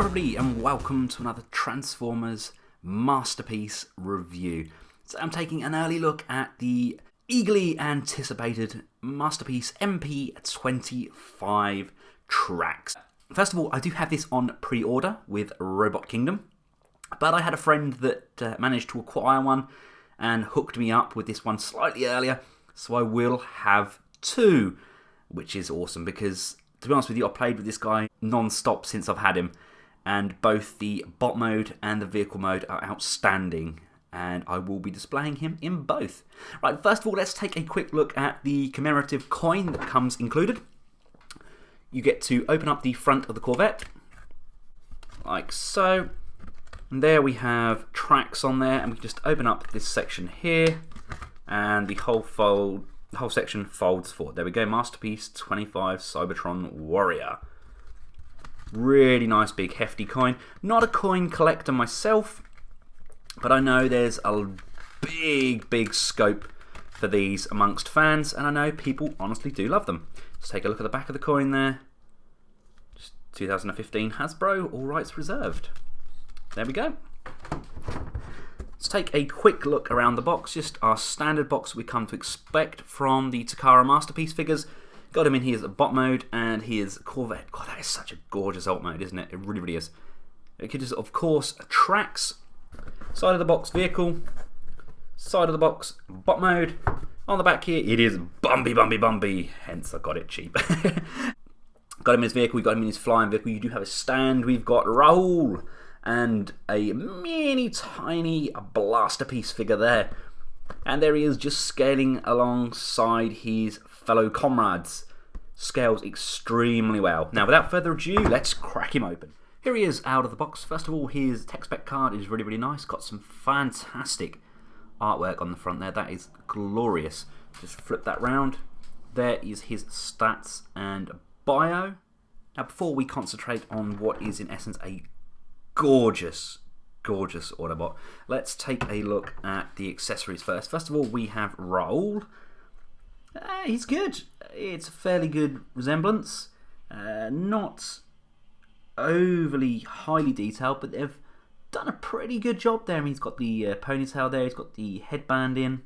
Hello everybody and welcome to another Transformers Masterpiece review. So I'm taking an early look at the eagerly anticipated Masterpiece MP-25 tracks. First of all, I do have this on pre-order with Robot Kingdom, but I had a friend that managed to acquire one and hooked me up with this one slightly earlier, so I will have two, which is awesome because, to be honest with you, I've played with this guy non-stop since I've had him, and both the bot mode and the vehicle mode are outstanding, and I will be displaying him in both. Right, first of all, let's take a quick look at the commemorative coin that comes included. You get to open up the front of the Corvette, like so, and there we have tracks on there, and we can just open up this section here, and the whole section folds forward. There we go, Masterpiece 25 Cybertron Warrior. Really nice big hefty coin. Not a coin collector myself, but I know there's a big scope for these amongst fans, and I know people honestly do love them. Let's take a look at the back of the coin there. Just 2015 Hasbro, all rights reserved. There we go. Let's take a quick look around the box, just our standard box we come to expect from the Takara Masterpiece figures. Got him in here as a bot mode, and here's Corvette. God, that is such a gorgeous alt mode, isn't it? It really is. It could just, of course, tracks. Side of the box, vehicle. Side of the box, bot mode. On the back here, it is Bumby. Hence, I got it cheap. Got him in his vehicle, we got him in his flying vehicle. You do have a stand. We've got Raoul and a mini tiny blaster piece figure there. And there he is, just scaling alongside his fellow comrades. Scales extremely well. Now, without further ado, let's crack him open. Here he is out of the box. First of all, his tech spec card is really nice. Got some fantastic artwork on the front there. That is glorious. Just flip that round. There is his stats and bio. Now, before we concentrate on what is in essence a gorgeous Autobot, let's take a look at the accessories first. First of all, we have Raoul. He's good. It's a fairly good resemblance. Not overly highly detailed, but they've done a pretty good job there. I mean, he's got the ponytail there. He's got the headband in.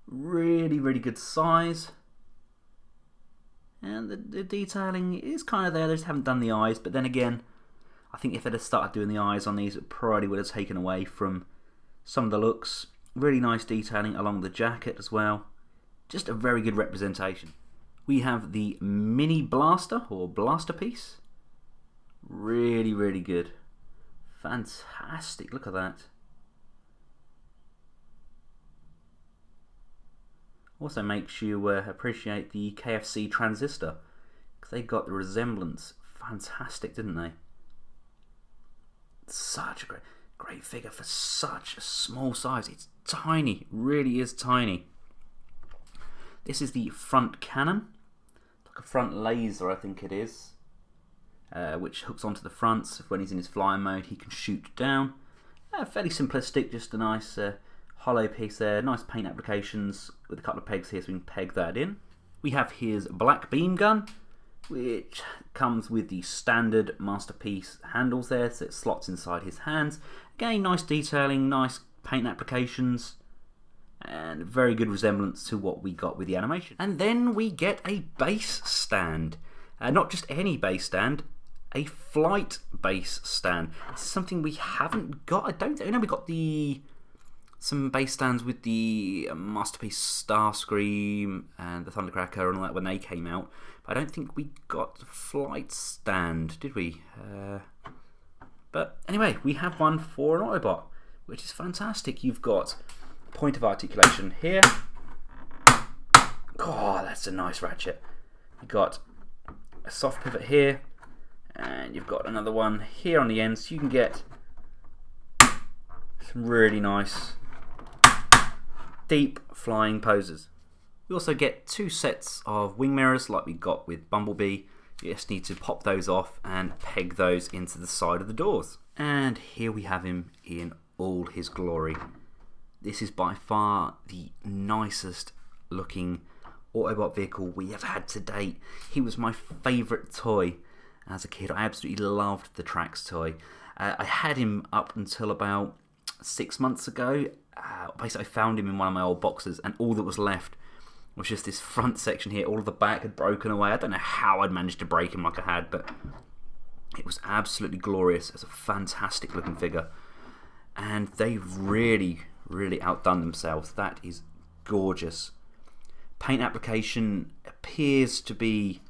Really good size. And the detailing is kind of there. They just haven't done the eyes, but then again, I think if they'd have started doing the eyes on these, it probably would have taken away from some of the looks. Really nice detailing along the jacket as well. Just a very good representation. We have the mini blaster or blaster piece. Really good. Fantastic. Look at that. Also makes you appreciate the KFC transistor, because they got the resemblance. Fantastic, didn't they? Such a great figure for such a small size. It's tiny, really is tiny. This is the front cannon, like a front laser, I think it is, which hooks onto the front. So when he's in his flying mode, he can shoot down. Fairly simplistic, just a nice hollow piece there. Nice paint applications with a couple of pegs here, so we can peg that in. We have his black beam gun, which comes with the standard Masterpiece handles there, so it slots inside his hands. Again, nice detailing, nice paint applications, and very good resemblance to what we got with the animation. And then we get a base stand. Not just any base stand, a flight base stand. This is something we haven't got. I know we got some base stands with the Masterpiece Starscream and the Thundercracker and all that when they came out. But I don't think we got the flight stand, did we? But anyway, we have one for an Autobot, which is fantastic. You've got point of articulation here. Oh, that's a nice ratchet. You've got a soft pivot here, and you've got another one here on the end, so you can get some really nice deep flying poses. We also get two sets of wing mirrors like we got with Bumblebee. You just need to pop those off and peg those into the side of the doors. And here we have him in all his glory. This is by far the nicest looking Autobot vehicle we have had to date. He was my favourite toy as a kid. I absolutely loved the Trax toy. I had him up until about 6 months ago. Basically, I found him in one of my old boxes, and all that was left was just this front section here. All of the back had broken away. I don't know how I'd managed to break him like I had, but it was absolutely glorious. It's a fantastic looking figure, and they've really, really outdone themselves. That is gorgeous. Paint application appears to be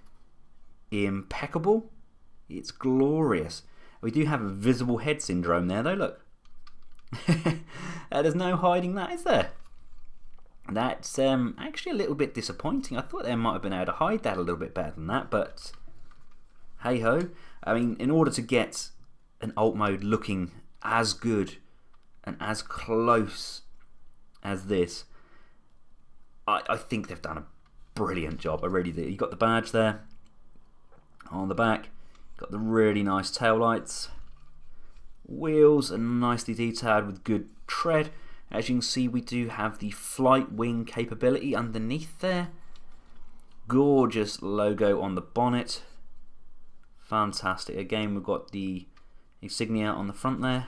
impeccable. It's glorious. We do have a visible head syndrome there, though. Look. There's no hiding that, is there? That's actually a little bit disappointing. I thought they might have been able to hide that a little bit better than that, but hey ho. I mean, in order to get an alt mode looking as good and as close as this, I think they've done a brilliant job. I really do. You got the badge there on the back. Got the really nice tail lights. Wheels are nicely detailed with good tread. As you can see, we do have the flight wing capability underneath there. Gorgeous logo on the bonnet. Fantastic. Again, we've got the insignia on the front there.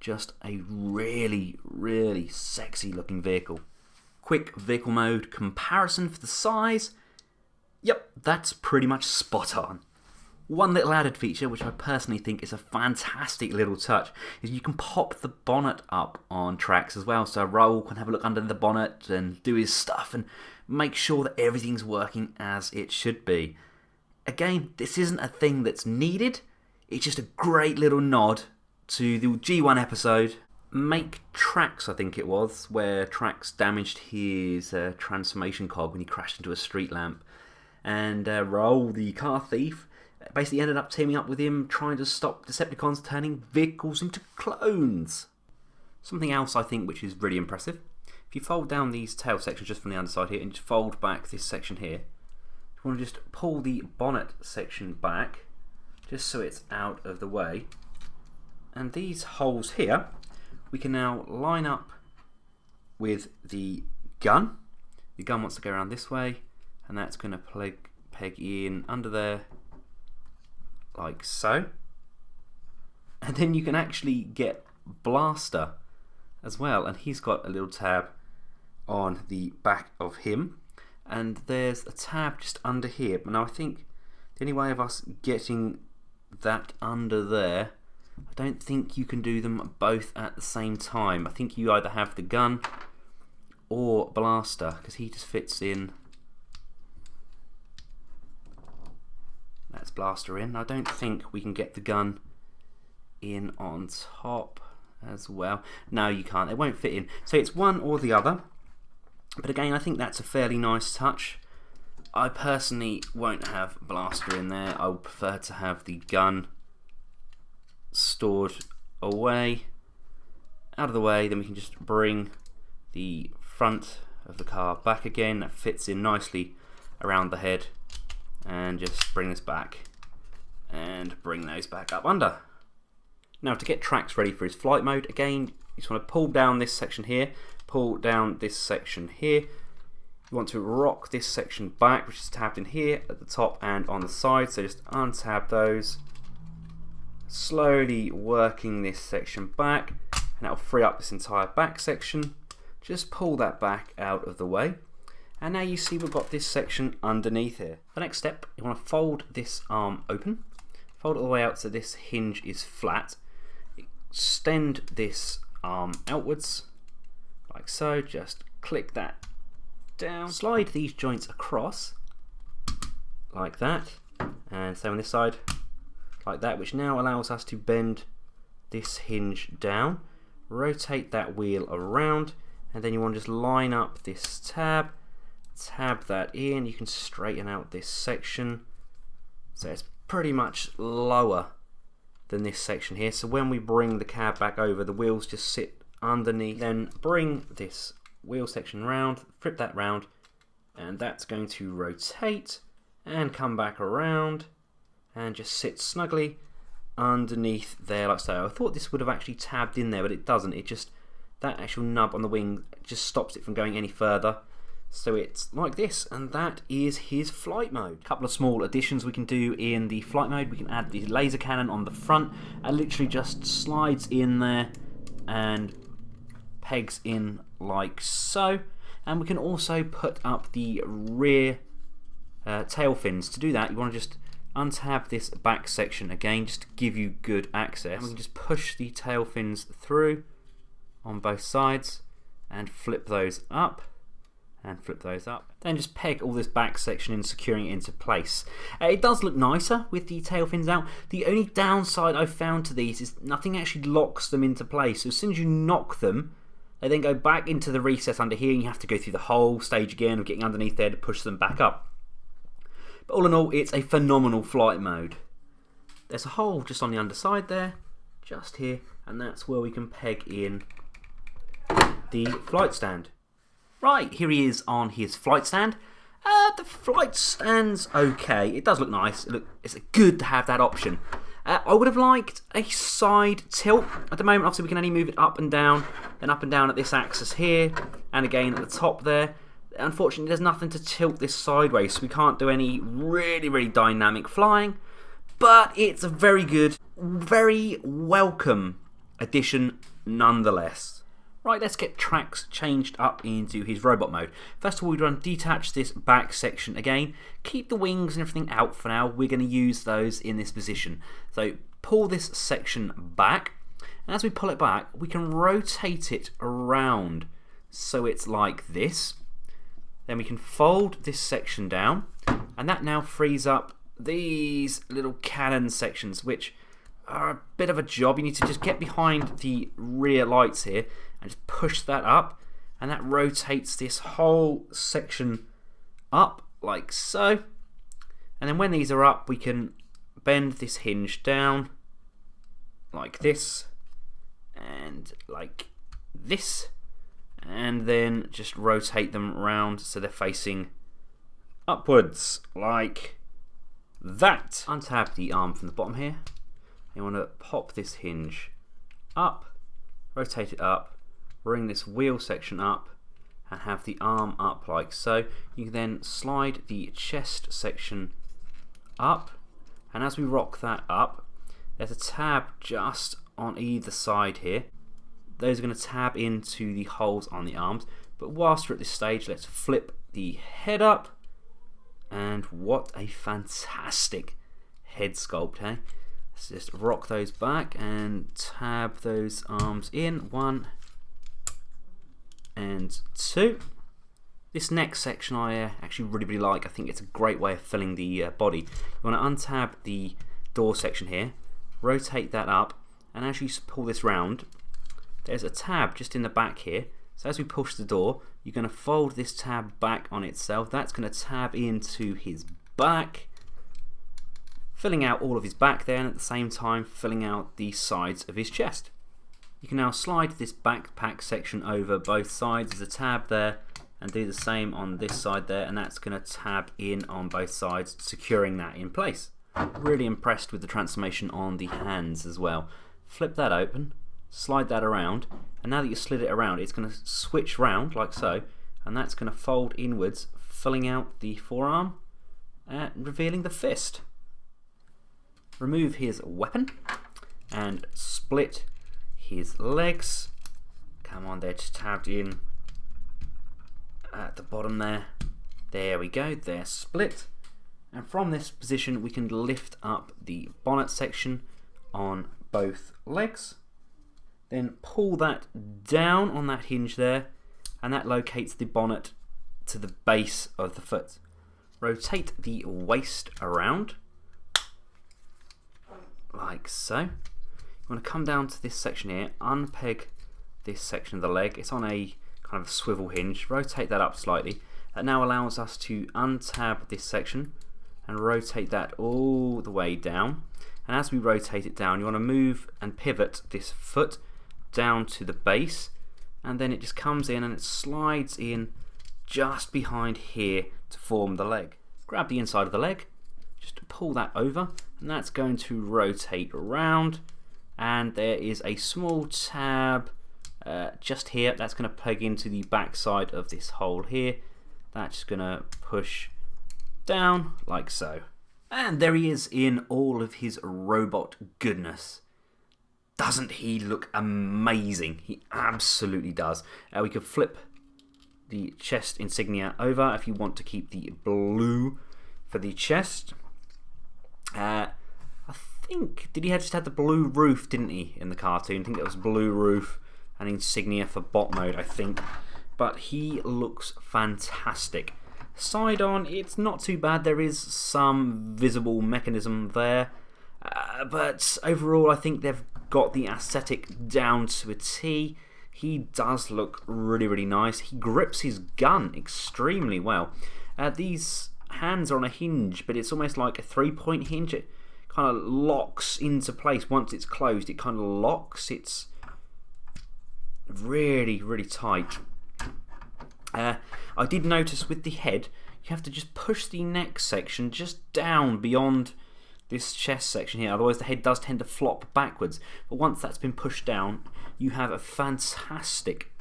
Just a really, really sexy looking vehicle. Quick vehicle mode comparison for the size. Yep, that's pretty much spot on. One little added feature, which I personally think is a fantastic little touch, is you can pop the bonnet up on Trax as well, so Raoul can have a look under the bonnet and do his stuff and make sure that everything's working as it should be. Again, this isn't a thing that's needed, it's just a great little nod to the G1 episode, Make Trax, I think it was, where Trax damaged his transformation cog when he crashed into a street lamp, and Raoul, the car thief, basically ended up teaming up with him, trying to stop Decepticons turning vehicles into clones. Something else I think which is really impressive, if you fold down these tail sections just from the underside here and just fold back this section here, you want to just pull the bonnet section back just so it's out of the way, and these holes here we can now line up with the gun. The gun wants to go around this way, and that's going to peg in under there like so, and then you can actually get Blaster as well, and he's got a little tab on the back of him, and there's a tab just under here. But now I think the only way of us getting that under there, I don't think you can do them both at the same time. I think you either have the gun or Blaster, because he just fits in. That's Blaster in. I don't think we can get the gun in on top as well. No, you can't. They won't fit in. So it's one or the other. But again, I think that's a fairly nice touch. I personally won't have Blaster in there. I would prefer to have the gun stored away, out of the way. Then we can just bring the front of the car back again. That fits in nicely around the head. And just bring this back and bring those back up under. Now to get Trax ready for his flight mode, again you just want to pull down this section here, pull down this section here. You want to rock this section back, which is tabbed in here at the top and on the side, so just untab those, slowly working this section back, and that will free up this entire back section. Just pull that back out of the way. And now you see we've got this section underneath here. The next step, you want to fold this arm open, fold it all the way out so this hinge is flat, extend this arm outwards like so, just click that down, slide these joints across like that, and same on this side like that, which now allows us to bend this hinge down, rotate that wheel around, and then you want to just line up this tab that in. You can straighten out this section so it's pretty much lower than this section here, so when we bring the cab back over, the wheels just sit underneath. Then bring this wheel section round, flip that round, and that's going to rotate and come back around and just sit snugly underneath there like so. I thought this would have actually tabbed in there, but it doesn't. It just, that actual nub on the wing just stops it from going any further. So it's like this, and that is his flight mode. A couple of small additions we can do in the flight mode. We can add the laser cannon on the front, and literally just slides in there and pegs in like so. And we can also put up the rear tail fins. To do that, you want to just untab this back section again, just to give you good access. And we can just push the tail fins through on both sides and flip those up. And flip those up. Then just peg all this back section in, securing it into place. It does look nicer with the tail fins out. The only downside I've found to these is nothing actually locks them into place. So as soon as you knock them, they then go back into the recess under here, and you have to go through the whole stage again of getting underneath there to push them back up. But all in all, it's a phenomenal flight mode. There's a hole just on the underside there, just here, and that's where we can peg in the flight stand. Right, here he is on his flight stand. The flight stand's okay. It does look nice. It's good to have that option. I would have liked a side tilt. At the moment, obviously, we can only move it up and down, then up and down at this axis here, and again at the top there. Unfortunately, there's nothing to tilt this sideways, so we can't do any really dynamic flying. But it's a very good, very welcome addition nonetheless. Right, let's get tracks changed up into his robot mode. First of all, we're going to detach this back section again. Keep the wings and everything out for now. We're going to use those in this position. So pull this section back. And as we pull it back, we can rotate it around so it's like this. Then we can fold this section down. And that now frees up these little cannon sections, which are a bit of a job. You need to just get behind the rear lights here and just push that up, and that rotates this whole section up like so. And then when these are up, we can bend this hinge down like this and like this, and then just rotate them around so they're facing upwards like that. Untab the arm from the bottom here. You want to pop this hinge up, rotate it up, bring this wheel section up, and have the arm up like so. You can then slide the chest section up, and as we rock that up, there's a tab just on either side here. Those are going to tab into the holes on the arms. But whilst we're at this stage, let's flip the head up, and what a fantastic head sculpt, eh? Let's just rock those back and tab those arms in. 1 and 2. This next section I actually really like. I think it's a great way of filling the body. You want to untab the door section here, rotate that up, and as you pull this round, there's a tab just in the back here. So as we push the door, you're going to fold this tab back on itself. That's going to tab into his back, filling out all of his back there, and at the same time filling out the sides of his chest. You can now slide this backpack section over both sides. There's a tab there, and do the same on this side there, and that's going to tab in on both sides, securing that in place. Really impressed with the transformation on the hands as well. Flip that open, slide that around, and now that you slid it around, it's going to switch round like so, and that's going to fold inwards, filling out the forearm and revealing the fist. Remove his weapon and split his legs. Come on, they're just tabbed in at the bottom there. There we go, they're split. And from this position, we can lift up the bonnet section on both legs. Then pull that down on that hinge there, and that locates the bonnet to the base of the foot. Rotate the waist around like so. You want to come down to this section here, unpeg this section of the leg. It's on a kind of swivel hinge. Rotate that up slightly. That now allows us to untab this section and rotate that all the way down. And as we rotate it down, you want to move and pivot this foot down to the base, and then it just comes in and it slides in just behind here to form the leg. Grab the inside of the leg, just pull that over, and that's going to rotate around, and there is a small tab just here that's going to plug into the back side of this hole here. That's just going to push down like so. And there he is in all of his robot goodness. Doesn't he look amazing? He absolutely does. We could flip the chest insignia over if you want to keep the blue for the chest. I think, did he just have the blue roof, didn't he, in the cartoon? I think it was blue roof and insignia for bot mode, I think. But he looks fantastic. Side on, it's not too bad. There is some visible mechanism there. But overall, I think they've got the aesthetic down to a T. He does look really, really nice. He grips his gun extremely well. These hands are on a hinge, but it's almost like a 3-point hinge. It kind of locks into place. Once it's closed, it kind of locks. It's really, really tight. I did notice with the head, you have to just push the neck section just down beyond this chest section here, otherwise the head does tend to flop backwards. But once that's been pushed down, you have a fantastic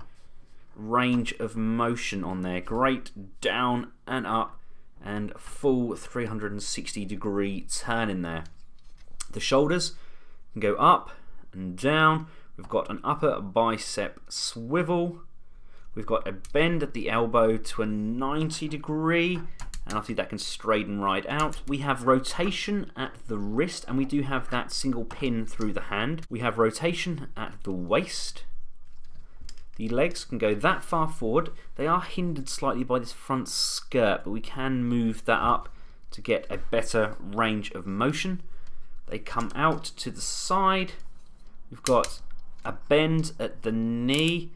range of motion on there. Great down and up and full 360 degree turn in there. The shoulders can go up and down. We've got an upper bicep swivel. We've got a bend at the elbow to a 90 degree, and obviously that can straighten right out. We have rotation at the wrist, and we do have that single pin through the hand. We have rotation at the waist. The legs can go that far forward. They are hindered slightly by this front skirt, but we can move that up to get a better range of motion. They come out to the side. We've got a bend at the knee.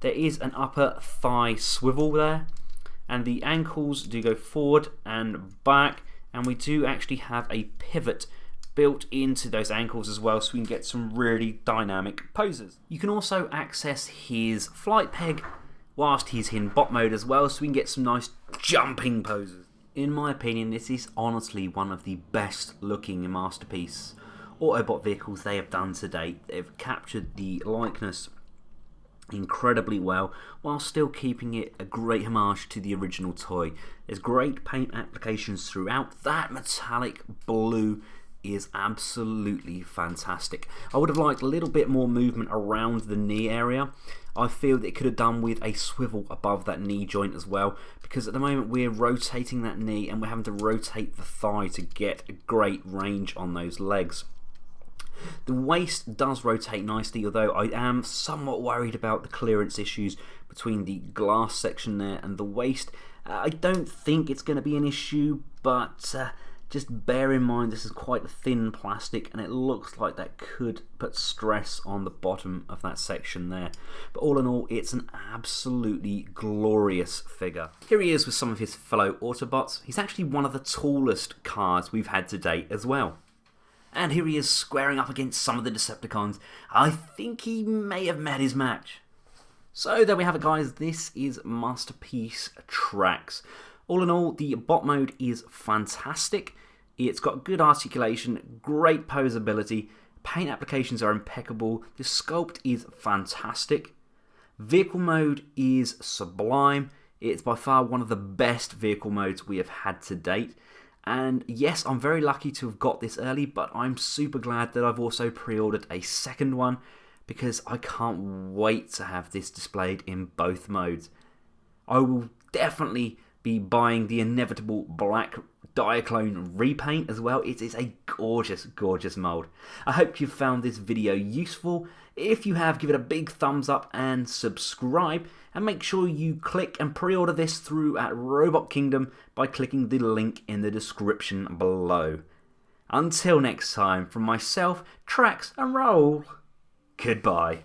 There is an upper thigh swivel there, and the ankles do go forward and back, and we do actually have a pivot built into those ankles as well, so we can get some really dynamic poses. You can also access his flight peg whilst he's in bot mode as well, so we can get some nice jumping poses. In my opinion, this is honestly one of the best looking Masterpiece Autobot vehicles they have done to date. They've captured the likeness incredibly well while still keeping it a great homage to the original toy. There's great paint applications throughout. That metallic blue is absolutely fantastic. I would have liked a little bit more movement around the knee area. I feel that it could have done with a swivel above that knee joint as well, because at the moment we're rotating that knee and we're having to rotate the thigh to get a great range on those legs. The waist does rotate nicely, although I am somewhat worried about the clearance issues between the glass section there and the waist. I don't think it's going to be an issue, but just bear in mind this is quite a thin plastic and it looks like that could put stress on the bottom of that section there. But all in all, it's an absolutely glorious figure. Here he is with some of his fellow Autobots. He's actually one of the tallest cars we've had to date as well. And here he is squaring up against some of the Decepticons. I think he may have met his match. So there we have it, guys. This is Masterpiece Tracks. All in all, the bot mode is fantastic. It's got good articulation, great posability, paint applications are impeccable, the sculpt is fantastic. Vehicle mode is sublime. It's by far one of the best vehicle modes we have had to date. And yes, I'm very lucky to have got this early, but I'm super glad that I've also pre-ordered a second one, because I can't wait to have this displayed in both modes. I will definitely be buying the inevitable black Diaclone repaint as well. It is a gorgeous, gorgeous mold. I hope you found this video useful. If you have, give it a big thumbs up and subscribe. And make sure you click and pre-order this through at Robot Kingdom by clicking the link in the description below. Until next time, from myself, Tracks and Roll, goodbye.